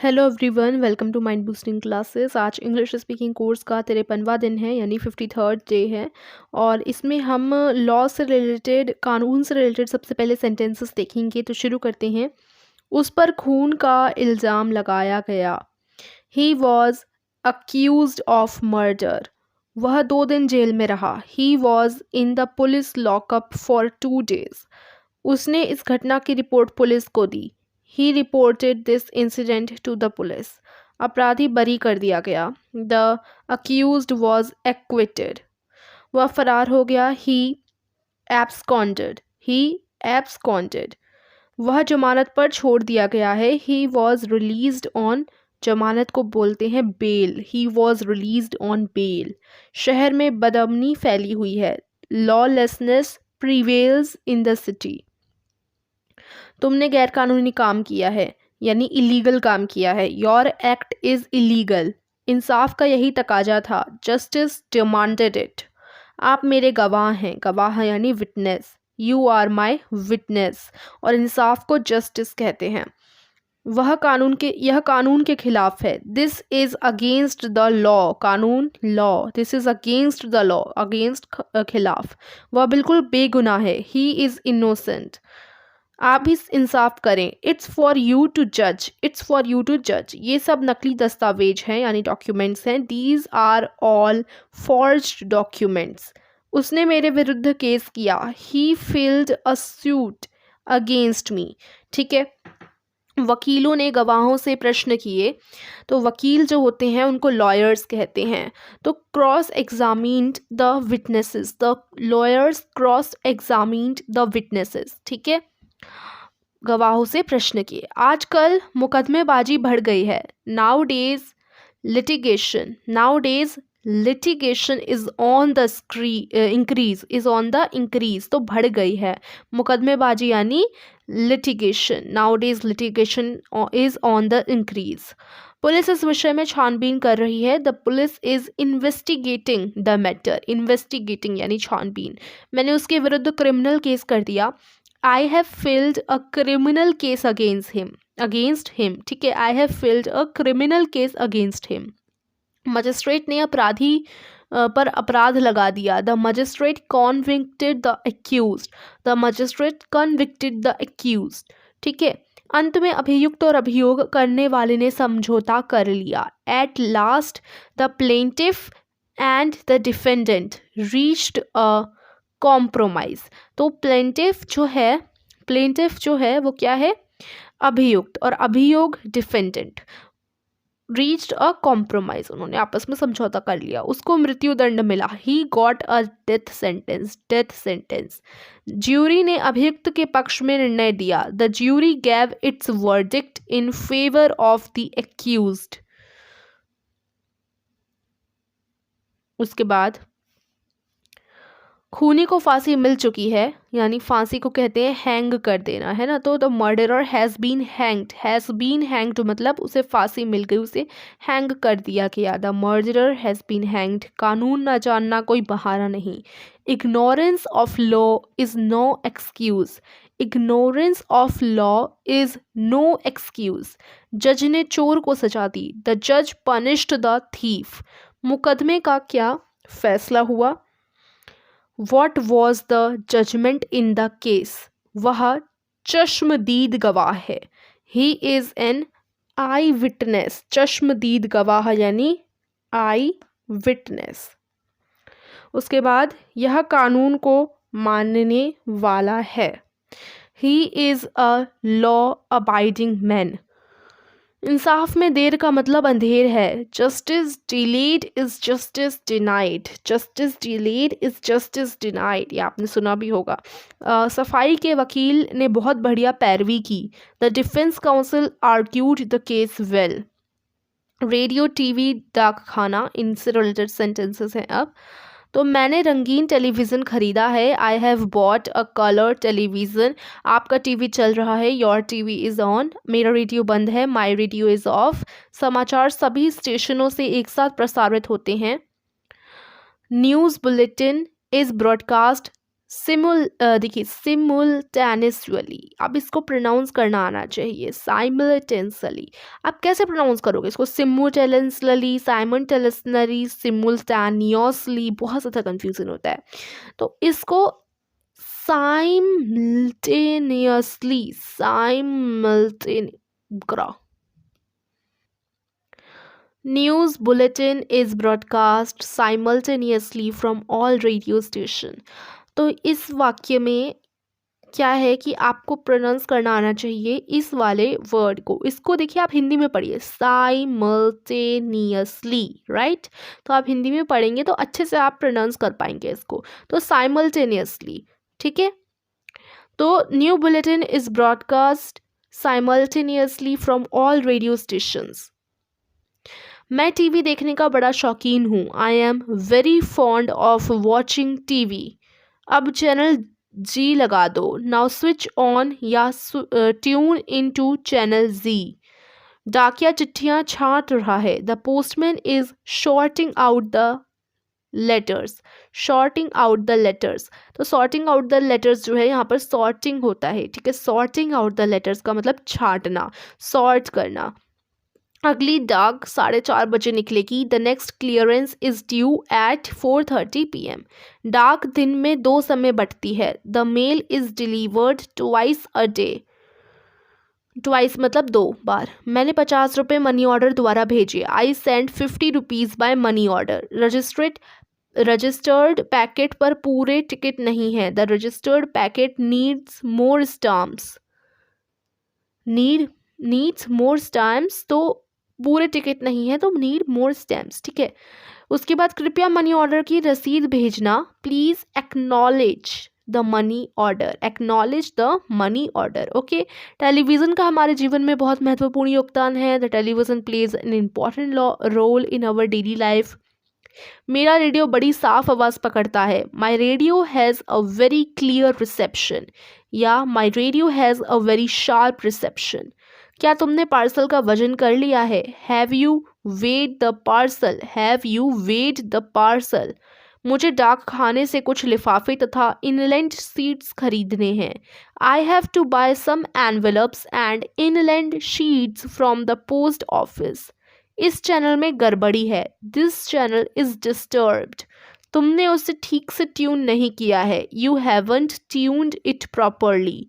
Hello everyone, welcome to mind boosting classes. आज English speaking course का 53वां दिन है, यानी 53rd डे है। और इसमें हम लॉ से रिलेटेड, कानून से रिलेटेड सबसे पहले सेंटेंसेस देखेंगे। तो शुरू करते हैं। उस पर खून का इल्ज़ाम लगाया गया। He was accused of murder. वह 2 दिन जेल में रहा। He was in the police lockup for 2 days। उसने इस घटना की रिपोर्ट पुलिस को दी। He reported this incident to the police. अपराधी बरी कर दिया गया। The accused was acquitted. वह फरार हो गया। He absconded. He absconded. वह जमानत पर छोड़ दिया गया है। He was released on. जमानत को बोलते हैं bail. He was released on bail. शहर में बदअमनी फैली हुई है। Lawlessness prevails in the city. तुमने गैरकानूनी काम किया है, यानी इलीगल काम किया है। Your act is illegal. इंसाफ का यही तकाजा था। Justice demanded it. आप मेरे गवाह हैं। गवाह यानी witness. You are my witness. और इंसाफ को जस्टिस कहते हैं। यह कानून के खिलाफ है। This is against the law. कानून law. This is against the law. Against खिलाफ। वह बिल्कुल बेगुनाह है। He is innocent. आप भी इंसाफ करें। इट्स फॉर यू टू जज। इट्स फॉर यू टू जज। ये सब नकली दस्तावेज हैं, यानी डॉक्यूमेंट्स हैं। These are all forged documents. उसने मेरे विरुद्ध केस किया। ही filled a suit against me. ठीक है। वकीलों ने गवाहों से प्रश्न किए। तो वकील जो होते हैं उनको लॉयर्स कहते हैं। तो cross examined the witnesses. The lawyers cross examined the witnesses. ठीक है। गवाहों से प्रश्न किए। आजकल मुकदमेबाजी बढ़ गई है। Now days litigation is on the increase. तो बढ़ गई है। मुकदमेबाजी यानी litigation. Now days litigation is on the increase. Police इस विषय में छानबीन कर रही है। The police is investigating the matter. Investigating यानी छानबीन। मैंने उसके विरुद्ध क्रिमिनल केस कर दिया। I have filed a criminal case against him। ठीक है। I have filed a criminal case against him। Magistrate ने अपराधी पर अपराध लगा दिया। The magistrate convicted the accused। The magistrate convicted the accused। ठीक है। अंत में अभियुक्त और अभियोग करने वाले ने समझौता कर लिया। At last the plaintiff and the defendant reached a compromise. तो प्लेंटिफ जो है वो क्या है? अभियुक्त। और अभियोग डिफेंडेंट। Reached a compromise. उन्होंने आपस में समझौता कर लिया। उसको मृत्युदंड मिला। He got a death sentence. Jury ने अभियुक्त के पक्ष में निर्णय दिया। The jury gave it's verdict in favour of the accused. उसके बाद खूनी को फांसी मिल चुकी है, यानी फांसी को कहते हैं हैंग कर देना, है ना। तो the murderer has been hanged मतलब उसे फांसी मिल गई, उसे हैंग कर दिया गया। The murderer has been hanged. कानून न जानना कोई बहाना नहीं। Ignorance of law is no excuse. Ignorance of law is no excuse. जज ने चोर को सजा दी। द जज पनिश्ड द थीफ। मुकदमे का क्या फैसला हुआ? What was the judgment in the case? वह चश्मदीद गवाह है। He is an eye witness। चश्मदीद गवाह यानी आई विटनेस। उसके बाद यह कानून को मानने वाला है। He is a law abiding man। इंसाफ में देर का मतलब अंधेर है। Justice delayed is justice denied. Justice delayed is justice denied, ये आपने सुना भी होगा। सफाई के वकील ने बहुत बढ़िया पैरवी की। The defence council argued the case well. Radio, TV, डाक खाना, इनसे रिलेटेड सेंटेंसेस हैं। अब तो मैंने रंगीन टेलीविज़न ख़रीदा है। I have bought a colour television. आपका टीवी चल रहा है। Your TV is on. मेरा रेडियो बंद है। My radio is of. समाचार सभी स्टेशनों से एक साथ प्रसारित होते हैं। न्यूज़ बुलेटिन इज़ ब्रॉडकास्ट देखिए सिमुलटेनियसली, अब इसको प्रोनाउंस करना आना चाहिए, साइमल्टेनियसली। आप कैसे प्रोनाउंस करोगे इसको? सिमुलटेनियसली, साइमल्टेनियसली, सिमुलटेनियसली, बहुत ज़्यादा कंफ्यूजन होता है। तो इसको simultaneously, news bulletin is broadcast simultaneously from all radio station. तो इस वाक्य में क्या है कि आपको प्रोनाउंस करना आना चाहिए इस वाले वर्ड को। इसको देखिए, आप हिंदी में पढ़िए, साइमल्टेनियसली, राइट। तो आप हिंदी में पढ़ेंगे तो अच्छे से आप प्रोनाउंस कर पाएंगे इसको। तो साइमल्टेनियसली, ठीक है। तो new bulletin is broadcast simultaneously from all radio stations. मैं टीवी देखने का बड़ा शौकीन हूँ। I am very fond of watching TV. अब चैनल जी लगा दो। नाउ स्विच ऑन या tune in to channel Zee. डाकिया चिट्ठियाँ छांट रहा है। The postman is sorting out the letters. Sorting out the letters, तो सॉर्टिंग आउट द लेटर्स जो है यहाँ पर सॉर्टिंग होता है, ठीक है। सॉर्टिंग आउट द लेटर्स का मतलब छांटना, सॉर्ट करना। अगली डाक 4:30 बजे निकलेगी। The next clearance is due at 4:30 PM। डाक दिन में 2 समय बंटती है। The mail is delivered twice a day. Twice मतलब 2 बार। मैंने 50 रुपये मनी ऑर्डर द्वारा भेजे। I send 50 rupees by money order. Registered packet पर पूरे टिकट नहीं है। The registered packet needs more stamps. Needs more stamps, तो पूरे टिकट नहीं है तो नीड मोर स्टैम्प्स, ठीक है। उसके बाद कृपया मनी ऑर्डर की रसीद भेजना। Please acknowledge the money order. Acknowledge the money order, okay. Television का हमारे जीवन में बहुत महत्वपूर्ण योगदान है। The television plays an important role in our daily life. मेरा रेडियो बड़ी साफ आवाज़ पकड़ता है। My radio has a very clear reception, या my radio has a very sharp reception. क्या तुमने पार्सल का वजन कर लिया है? Have you weighed the parcel? Have you weighed the parcel. मुझे डाक खाने से कुछ लिफाफे तथा इनलैंड शीट्स खरीदने हैं। I have to buy some envelopes and inland sheets from the post office. इस चैनल में गड़बड़ी है। This channel is disturbed. तुमने उसे ठीक से ट्यून नहीं किया है। You haven't tuned it properly.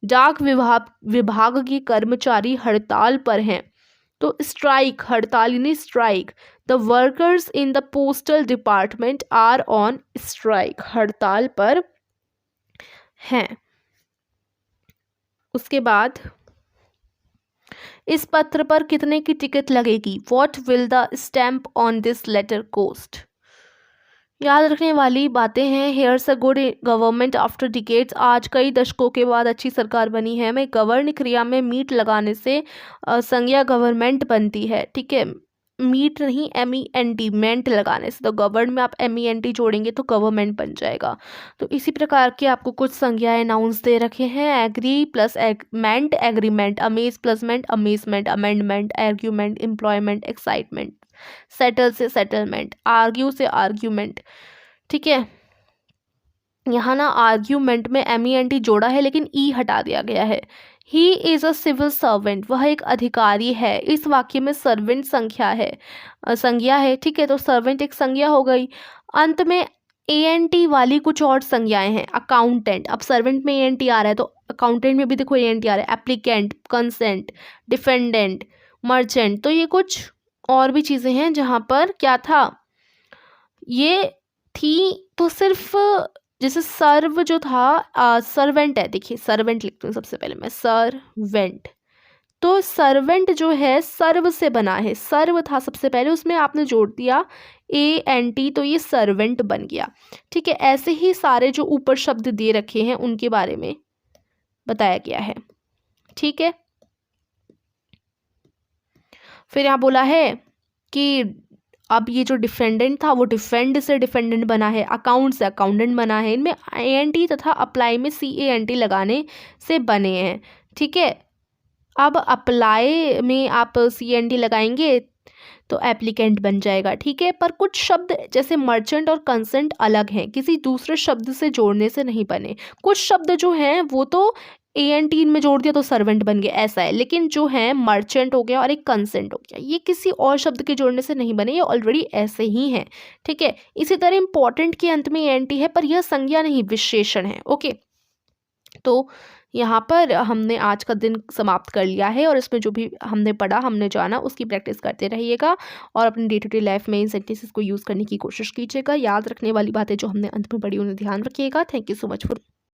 डाक विभाग के कर्मचारी हड़ताल पर हैं। तो स्ट्राइक, हड़ताल यानी strike. The workers in the postal department are on strike, हड़ताल पर हैं। उसके बाद इस पत्र पर कितने की टिकट लगेगी? What will the stamp on this letter cost? याद रखने वाली बातें हैं। Here's a good government after decades. आज कई दशकों के बाद अच्छी सरकार बनी है। में गवर्न क्रिया में मीट लगाने से संज्ञा गवर्नमेंट बनती है, ठीक है। मीट नहीं, MENT, मेंट लगाने से। तो गवर्न में आप MENT जोड़ेंगे तो गवर्नमेंट बन जाएगा। तो इसी प्रकार के आपको कुछ संज्ञाएं नाउंस दे रखे हैं। Agree plus ment, agreement. Amaze plus ment, amazement. Amendment, argument, employment, excitement. Settle से सेटलमेंट, आर्ग्यू से आर्ग्यूमेंट, ठीक है। यहाँ ना आर्ग्यूमेंट में MENT जोड़ा है लेकिन ई हटा दिया गया है। He is a civil servant, वह एक अधिकारी है। इस वाक्य में सर्वेंट संज्ञा है, ठीक है। तो सर्वेंट एक संज्ञा हो गई। अंत में ANT वाली कुछ और संज्ञाएं हैं। अकाउंटेंट, अब सर्वेंट में ANT आ रहा है तो अकाउंटेंट में भी देखो ANT आ रहा है। Applicant, consent, defendant, merchant. तो ये कुछ और भी चीज़ें हैं जहाँ पर क्या था, ये थी। तो सिर्फ जैसे सर्व जो था, सर्वेंट है, देखिए सर्वेंट लिखती हूँ सबसे पहले मैं, सर्वेंट। तो सर्वेंट जो है सर्व से बना है। सर्व था सबसे पहले, उसमें आपने जोड़ दिया ANT, तो ये सर्वेंट बन गया, ठीक है। ऐसे ही सारे जो ऊपर शब्द दे रखे हैं उनके बारे में बताया गया है, ठीक है। फिर यहाँ बोला है कि अब ये जो डिफेंडेंट था वो डिफेंड से डिफेंडेंट बना है। अकाउंट से अकाउंटेंट बना है। इनमें ANT तथा अप्लाई में CANT लगाने से बने हैं, ठीक है। अब अप्लाई में आप CANT लगाएंगे तो एप्लीकेंट बन जाएगा, ठीक है। पर कुछ शब्द जैसे मर्चेंट और कंसेंट अलग हैं, किसी दूसरे शब्द से जोड़ने से नहीं बने। कुछ शब्द जो हैं वो तो ANT में जोड़ दिया तो सर्वेंट बन गया, ऐसा है। लेकिन जो है मर्चेंट हो गया और एक कंसेंट हो गया, ये किसी और शब्द के जोड़ने से नहीं बने, ये ऑलरेडी ऐसे ही हैं, ठीक है। इसी तरह इंपॉर्टेंट के अंत में ANT है, पर यह संज्ञा नहीं विशेषण है। ओके, तो यहाँ पर हमने आज का दिन समाप्त कर लिया है और इसमें जो भी हमने पढ़ा, हमने जाना, उसकी प्रैक्टिस करते रहिएगा और अपनी डे टू डे लाइफ में इन सेंटेंसेस को यूज़ करने की कोशिश कीजिएगा। याद रखने वाली बातें जो हमने अंत में पढ़ी उन्हें ध्यान रखिएगा। Thank you so much for